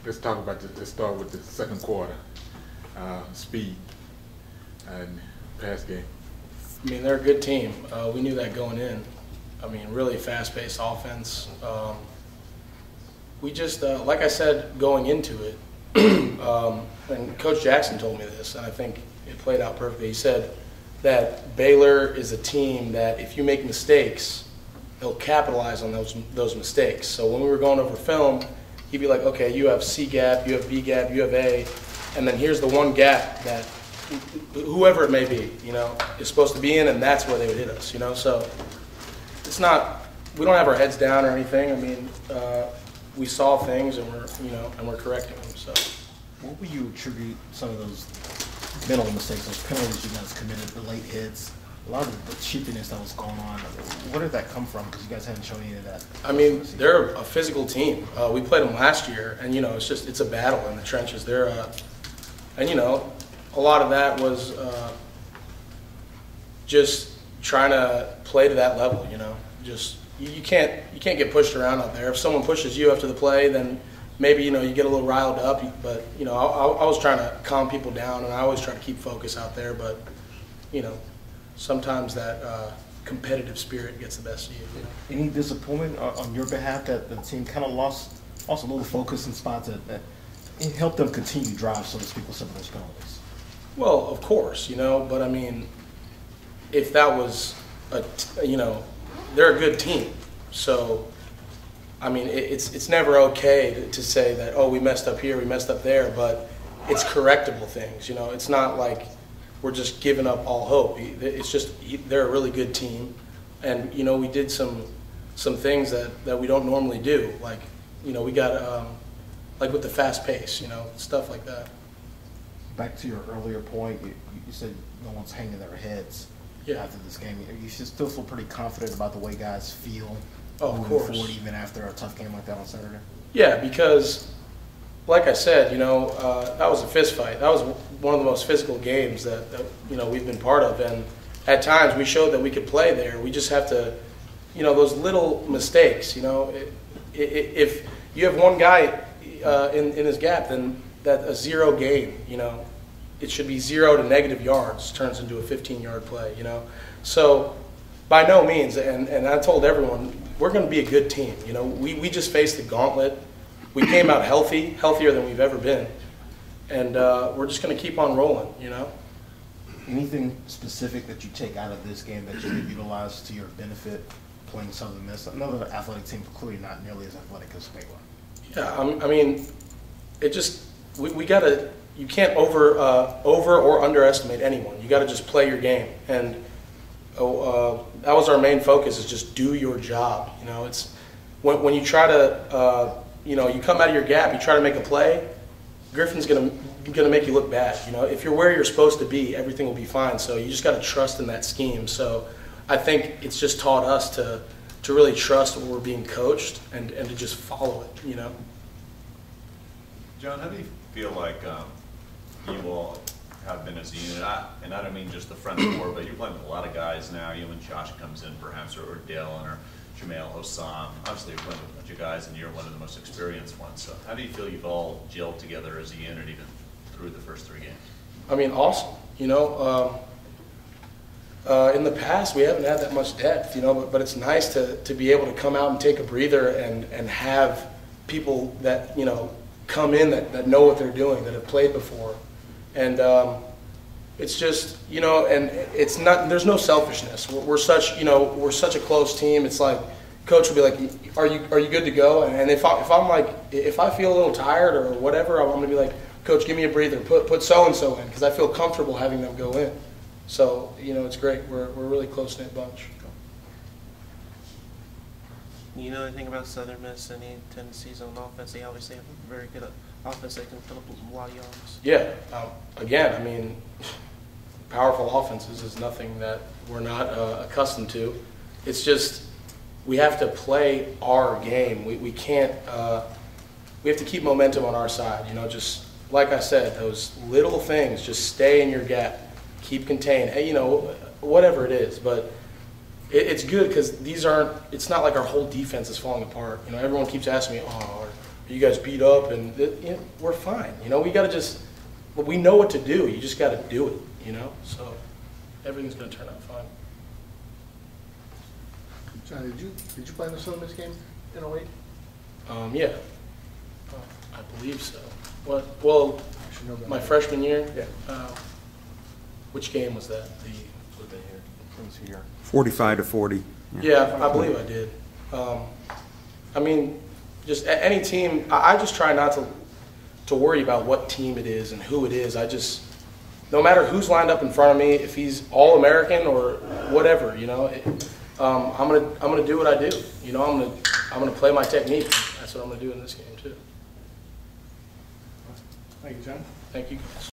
let's talk about this. Let's start with the second quarter. Speed and pass game. I mean, they're a good team. We knew that going in. I mean, really fast-paced offense. We just, like I said, going into it, and Coach Jackson told me this, and I think it played out perfectly. He said that Baylor is a team that if you make mistakes, they'll capitalize on those mistakes. So when we were going over film, he'd be like, okay, you have C gap, you have B gap, you have A, and then here's the one gap that whoever it may be, is supposed to be in, and that's where they would hit us, So it's not, we don't have our heads down or anything. I mean, we saw things and we're correcting them. So, what would you attribute some of those mental mistakes, those penalties you guys committed, the late hits, a lot of the cheapiness that was going on? Where did that come from? Because you guys hadn't shown any of that. I mean, they're a physical team. We played them last year, and it's a battle in the trenches. A lot of that was just trying to play to that level. Just you can't get pushed around out there. If someone pushes you after the play, then maybe you get a little riled up. But I was trying to calm people down, and I always try to keep focus out there. But sometimes that competitive spirit gets the best of you. Any disappointment on your behalf that the team kind of lost a little focus in spots that it helped them continue to drive, so to speak, with some of those penalties? Well, of course, but I mean, if that was they're a good team. So, I mean, it's never okay to say that, oh, we messed up here, we messed up there, but it's correctable things. It's not like we're just giving up all hope. It's just they're a really good team, and we did some things that we don't normally do. Like we got like with the fast pace, stuff like that. Back to your earlier point, you said no one's hanging their heads after this game. You should still feel pretty confident about the way guys feel moving forward, even after a tough game like that on Saturday? Yeah, because, like I said, that was a fist fight. That was one of the most physical games that we've been part of, and at times we showed that we could play there. We just have to, those little mistakes. If you have one guy in his gap, then that a zero game, it should be 0 to negative yards turns into a 15-yard play, So by no means, and I told everyone, we're going to be a good team. We just faced the gauntlet. We came out healthier than we've ever been, and we're just going to keep on rolling, Anything specific that you take out of this game that you could utilize to your benefit playing Southern Miss? Another athletic team, clearly not nearly as athletic as Baylor. Yeah, I mean, it just we got to. You can't over or underestimate anyone. You got to just play your game, and that was our main focus: is just do your job. It's when you try to, you come out of your gap, you try to make a play. Griffin's gonna make you look bad. If you're where you're supposed to be, everything will be fine. So you just got to trust in that scheme. So I think it's just taught us to really trust when we're being coached and to just follow it. John, how do you feel like you all have been as a unit? And I don't mean just the front four, but you're playing with a lot of guys now. You and Josh comes in perhaps, or Dylan, or Jamel, Osam. Obviously, you're playing with a bunch of guys, and you're one of the most experienced ones. So how do you feel you've all gelled together as a unit even through the first 3 games? I mean, awesome. In the past, we haven't had that much depth, but it's nice to be able to come out and take a breather and have people that, come in that know what they're doing, that have played before. And it's just, and it's not, there's no selfishness. We're such a close team. It's like, coach will be like, are you good to go? And if I feel a little tired or whatever, I'm going to be like, coach, give me a breather, put so-and-so in, because I feel comfortable having them go in. So, it's great. We're a really close-knit bunch. You know anything about Southern Miss? Any tendencies on offense? They obviously have a very good offense. They can fill up a lot of yards. Yeah. Again, I mean, powerful offenses is nothing that we're not accustomed to. It's just we have to play our game. We can't. We have to keep momentum on our side. Just like I said, those little things. Just stay in your gap, keep contained. Hey, whatever it is, but. It's good because these aren't. It's not like our whole defense is falling apart. Everyone keeps asking me, you guys beat up, and we're fine. You know, we got to just, we know what to do. You just got to do it, you know? So everything's going to turn out fine. John, did you play in the Southern Miss game in 08? Yeah, I believe so. What? Well, my freshman year. Yeah. Which game was that? What they hear. It was here. 45-40. Yeah, I believe I did. I mean, just any team. I just try not to worry about what team it is and who it is. I just, no matter who's lined up in front of me, if he's All-American or whatever, you know, I'm gonna do what I do. You know, I'm gonna play my technique. That's what I'm gonna do in this game too. Thank you, John. Thank you guys.